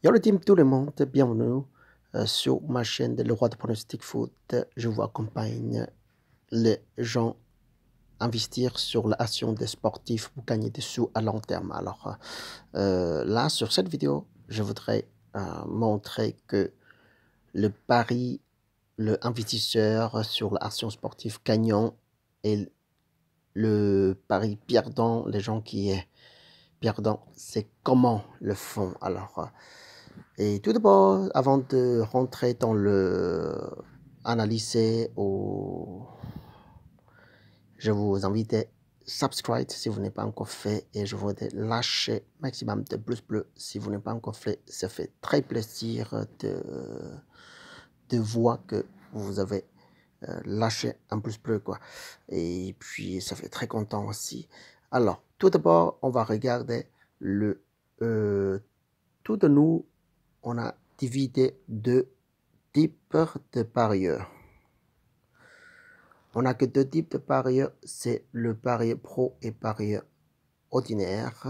Yo le team, tout le monde, bienvenue sur ma chaîne de Le Roi de Pronostic Foot. Je vous accompagne les gens investir sur l'action des sportifs pour gagner des sous à long terme. Alors là, sur cette vidéo, je voudrais montrer que le pari, le investisseur sur l'action sportive gagnant et le pari perdant, les gens qui est perdant, c'est comment le font. Alors, et tout d'abord, avant de rentrer dans le analyser je vous invite à subscribe si vous n'avez pas encore fait et je vous invite à lâcher maximum de pouces bleus si vous n'avez pas encore fait. Ça fait très plaisir de voir que vous avez lâché un pouce bleu quoi. Et puis ça fait très content aussi. Alors, tout d'abord, on va regarder le tout de nous. On a divisé deux types de parieurs. On n'a que deux types de parieurs, c'est le parieur pro et parieur ordinaire.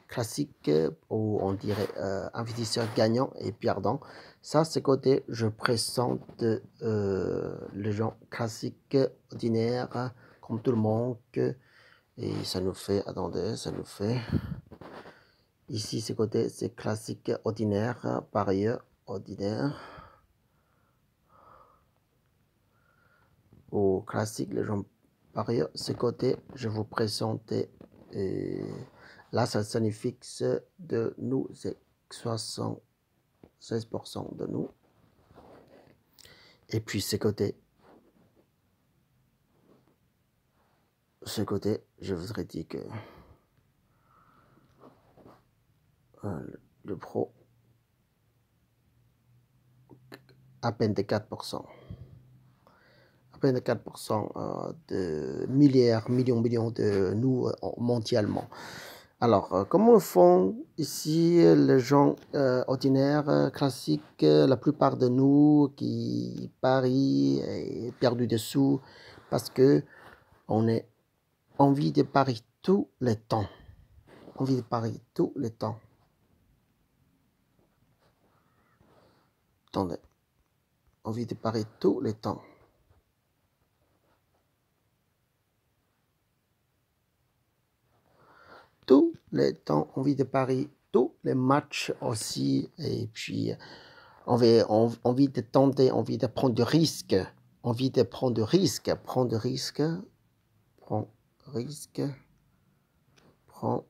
Classique, où on dirait investisseur gagnant et perdant. Ça, c'est côté, je présente les gens classiques, ordinaires, comme tout le monde. Et ça nous fait, attendez, ça nous fait... Ici, ce côté, c'est classique, ordinaire, parieur, ordinaire. Au classique, les gens parieurs, ce côté, je vous présente. Là, ça signifie de nous, c'est 76% de nous. Et puis, ce côté, je voudrais dire que le pro, à peine de 4%. À peine de 4% de milliards, millions de nous mondialement. Alors, comment font ici les gens ordinaires, classiques, la plupart de nous qui parient et perdus des sous parce que on a envie de parier tout le temps. Envie de parier tout le temps. Attendez. Envie de parier tout le temps. Tout le temps, envie de parier tous les matchs aussi. Et puis, envie de tenter, envie de prendre du risque. Envie de prendre du risque. Prendre du risque. Prends risque. Prends.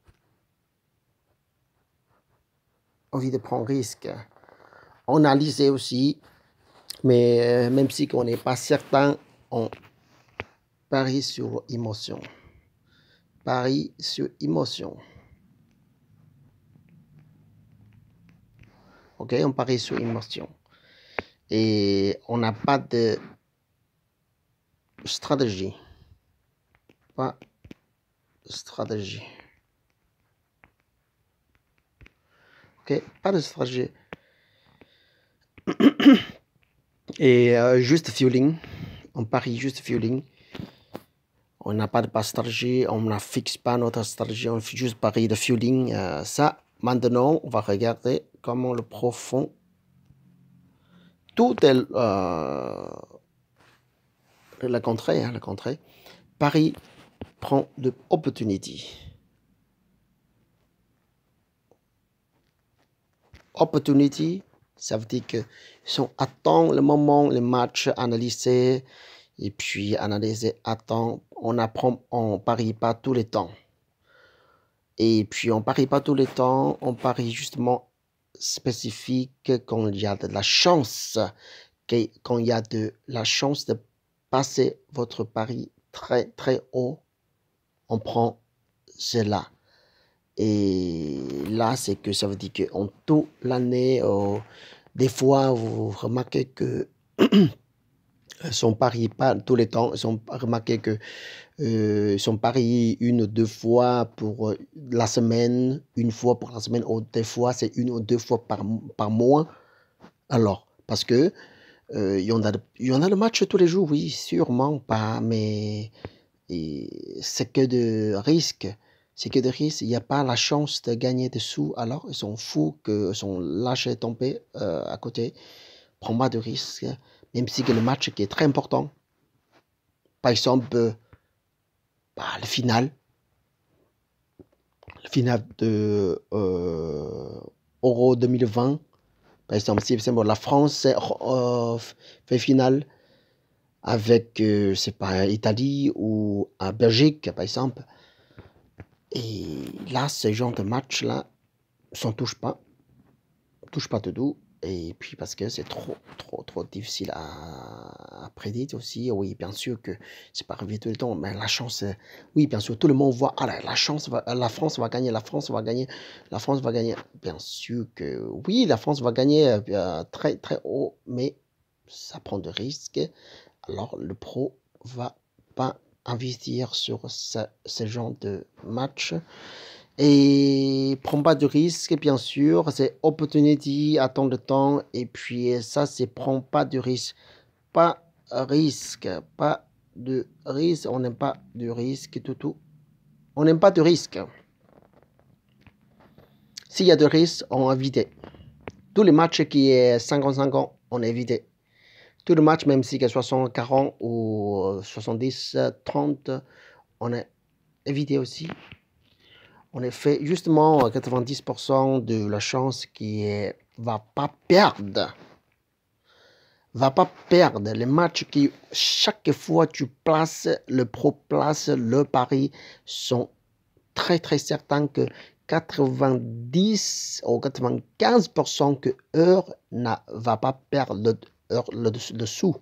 Envie de prendre risque. On a lisé aussi. Mais même si on n'est pas certain, on parie sur émotion. Parie sur émotion. Ok, on parie sur émotion. Et on n'a pas de stratégie. Pas de stratégie. Ok, pas de stratégie. Et juste feeling. On parie juste feeling. On n'a pas de stratégie, on ne fixe pas notre stratégie, on fait juste pareil de feeling. Ça, maintenant, on va regarder comment le profond. Tout est le contraire, le contraire. Paris prend de opportunity. Opportunity, ça veut dire que sont attend le moment, le match, analyser et puis analyser, attend. On apprend, on parie pas tous les temps. Et puis, on parie pas tout le temps, on parie justement spécifique quand il y a de la chance, quand il y a de la chance de passer votre pari très, très haut, on prend cela. Et là, c'est que ça veut dire qu'en toute l'année, des fois, vous remarquez que son pari pas tous les temps, ils ont remarqué que sont pariés une ou deux fois pour la semaine, une fois pour la semaine, ou des fois c'est une ou deux fois par mois. Alors, parce que il y en a le match tous les jours, oui, sûrement pas, mais c'est que de risque. C'est que de risque, il n'y a pas la chance de gagner des sous, alors ils sont fous qu'ils sont lâchés tomber à côté. Prends pas de risque, même si que le match qui est très important. Par exemple, le final de Euro 2020. Par exemple, si la France fait finale avec, c'est pas Italie ou à Belgique, par exemple. Et là, ce genre de match-là, s'en touche pas de tout. Et puis parce que c'est trop difficile à prédire aussi. Oui, bien sûr que c'est pas arrivé tout le temps, mais la chance, oui, bien sûr, tout le monde voit, la France va gagner, la France va gagner, la France va gagner. Bien sûr que oui, la France va gagner très très haut, mais ça prend de risques. Alors le pro va pas investir sur ce genre de match. Et prends pas de risque, bien sûr. C'est opportunity, attends le temps. Et puis ça, c'est prends pas de risque. Pas risque. Pas de risque. On n'aime pas de risque, tout. On n'aime pas de risque. S'il y a de risque, on va éviter. Tous les matchs qui est 50-50, on évite. Tous les matchs, même si c'est 60-40 ou 70-30, on a évité aussi. On a fait justement 90% de la chance qui est, va pas perdre. Les matchs qui, chaque fois tu places, le pro place, le pari, sont très très certains que 90 ou 95% que Heure ne va pas perdre le sou.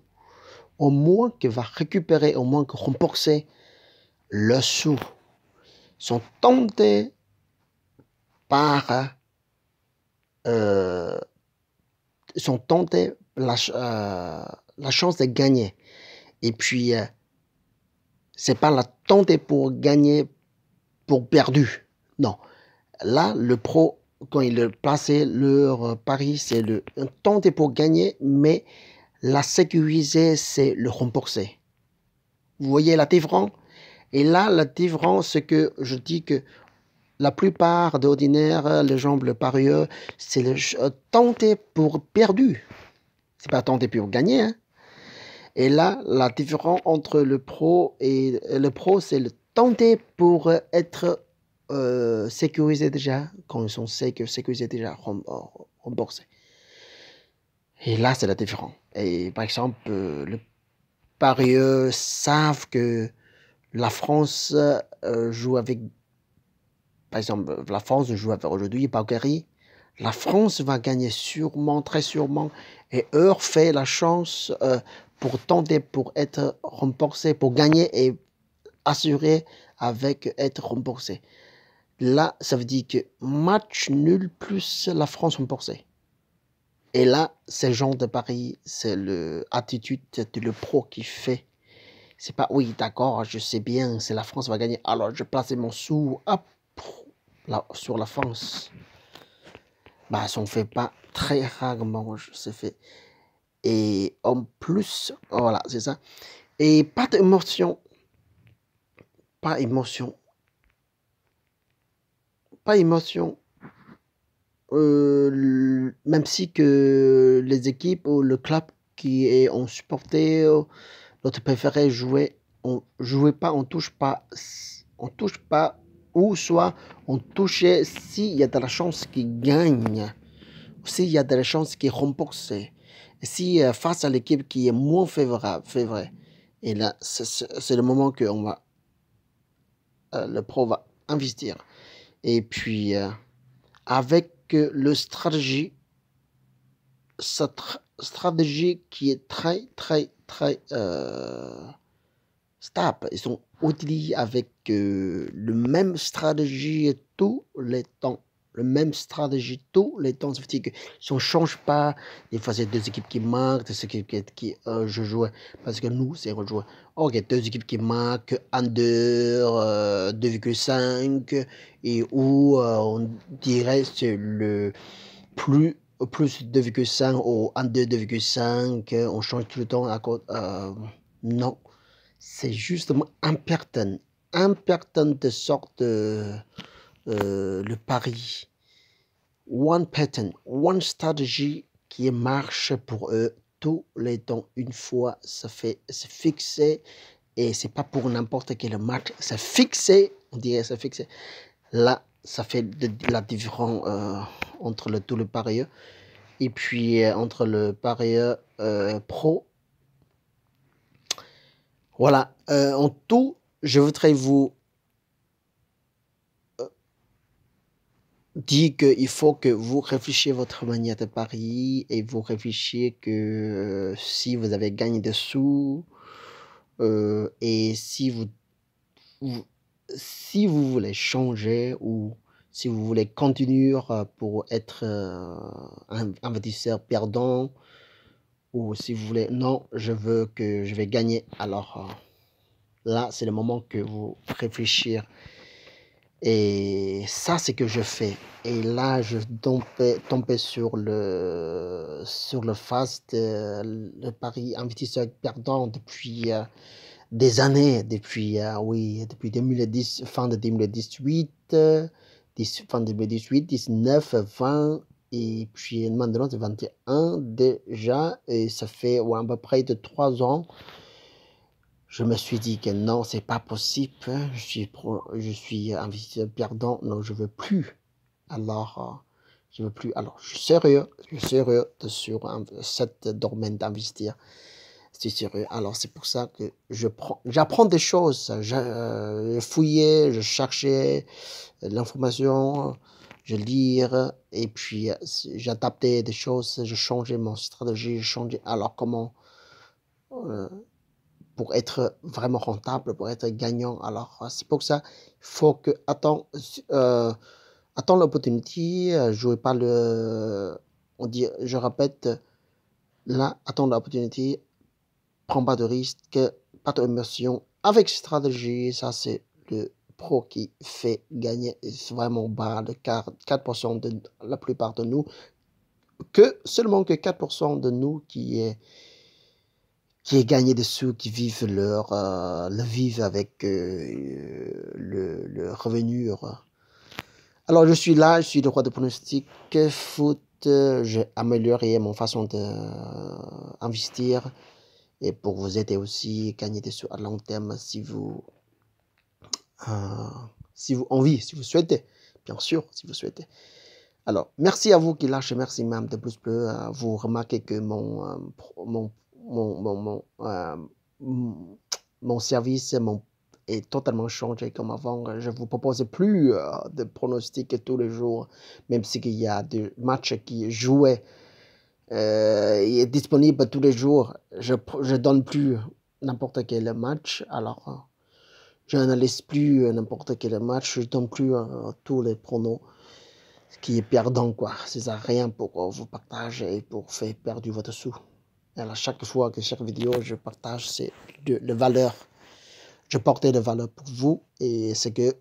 Au moins qu'il va récupérer, au moins que rembourser le sou. Sont tentés par sont tentés la chance de gagner. Et puis, c'est pas la tenter pour gagner, pour perdu. Non. Là, le pro, quand il plaçait leur pari, c'est le tenter pour gagner, mais la sécuriser, c'est le rembourser. Vous voyez la différence? Et là, la différence, c'est que je dis que la plupart d'ordinaire, les gens, le parieur, c'est le tenter pour perdu. C'est pas tenter pour gagner. Hein. Et là, la différence entre le pro et le pro, c'est le tenter pour être sécurisé déjà, quand ils sont sécurisés déjà, remboursés. Et là, c'est la différence. Et par exemple, les parieurs savent que la France joue avec, par exemple, la France joue avec aujourd'hui Bulgarie. La France va gagner sûrement, très sûrement, et Heure fait la chance pour tenter, pour être remboursé, pour gagner et assurer avec être remboursé. Là, ça veut dire que match nul plus la France remboursée. Et là, ce genre de pari, c'est l'attitude de le pro qui fait. C'est pas, oui, d'accord, je sais bien, c'est la France va gagner, alors je place mon sou hop, là, sur la France. Bah, ça ne fait pas très rarement, c'est fait. Et en plus, voilà, c'est ça. Et pas d'émotion. Pas émotion. Pas émotion. Même si que les équipes ou le club qui ont supporté notre préféré jouer, on jouait pas, on touche pas, ou soit on touchait s'il y a de la chance qu'il gagne, s'il y a de la chance qu'il rembourse, si face à l'équipe qui est moins favorable, et là c'est le moment que on va, le pro va investir. Et puis avec le stratégie, cette stratégie qui est très stable. Ils sont utilisés avec le même stratégie tous les temps. Le même stratégie tous les temps. Ça veut dire que si on ne change pas, des fois c'est deux équipes qui marquent, des équipes qui je joue. Parce que nous, c'est rejoué. Ok, deux équipes qui marquent under 2,5 et où on dirait c'est le plus 2,5 ou under 2,5, on change tout le temps à cause. Non, c'est justement important. important de sorte le pari. One pattern, one stratégie qui marche pour eux tous les temps. Une fois, c'est fixé et c'est pas pour n'importe quel match. C'est fixé, on dirait c'est fixé. Là, ça fait la différence entre tous les parieurs et puis entre le parieur pro. Voilà, en tout, je voudrais vous dire qu'il faut que vous réfléchissiez à votre manière de parier et vous réfléchissiez que si vous avez gagné des sous et si vous voulez changer ou si vous voulez continuer pour être un investisseur perdant ou si vous voulez, non, je vais gagner. Alors là, c'est le moment que vous réfléchir. Et ça, c'est que je fais. Et là, je tombais sur le face de le pari investisseur perdant depuis des années, oui, depuis 2010, fin de 2018, fin de 2018, 19, 20, et puis maintenant c'est 21 déjà, et ça fait à peu près de 3 ans. Je me suis dit que non, c'est pas possible, je suis investisseur perdant, non, je veux plus. Alors, je veux plus. Alors, je suis sérieux sur cette domaine d'investir. C'est sérieux. Alors, c'est pour ça que j'apprends des choses. Je fouillais, je cherchais l'information, je lire, et puis j'adaptais des choses, je changeais mon stratégie, je changeais. Alors, comment pour être vraiment rentable, pour être gagnant. Alors, c'est pour ça, il faut que attends l'opportunité, jouez pas on dit, je répète, là, attends l'opportunité, prends pas de risque, pas d'émotion, avec stratégie, ça c'est le pro qui fait gagner, c'est vraiment bas, de 4% de la plupart de nous, seulement que 4% de nous qui est gagné des sous, qui vivent le vivent avec le revenu. Alors, je suis là, je suis le roi de pronostic foot. J'ai amélioré mon façon d'investir et pour vous aider aussi, gagner des sous à long terme si vous si vous souhaitez, bien sûr, si vous souhaitez. Alors, merci à vous qui lâchez, merci même de plus bleu. Vous remarquez que mon service est totalement changé comme avant. Je ne vous propose plus de pronostics tous les jours, même s'il y a des matchs qui jouaient est disponible tous les jours. Je donne plus n'importe quel match. Alors, je n'analyse plus n'importe quel match. Je donne plus tous les pronos. Ce qui est perdant, quoi. Ça sert à rien pour vous partager et pour faire perdre votre sous. Alors, chaque fois que chaque vidéo je partage, c'est de valeur. Je portais de valeur pour vous et c'est que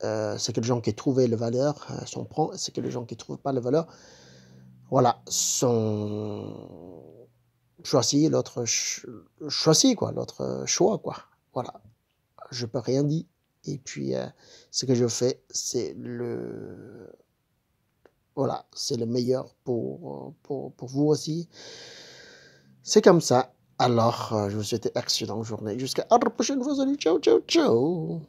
les gens qui trouvent la valeur sont prêts. C'est que les gens qui ne trouvent pas la valeur, voilà, sont choisis l'autre quoi, l'autre choix, quoi. Voilà, je peux rien dire. Et puis, ce que je fais, c'est voilà, c'est le meilleur pour vous aussi. C'est comme ça. Alors, je vous souhaite une excellente journée. Jusqu'à la prochaine fois. Salut, ciao, ciao, ciao.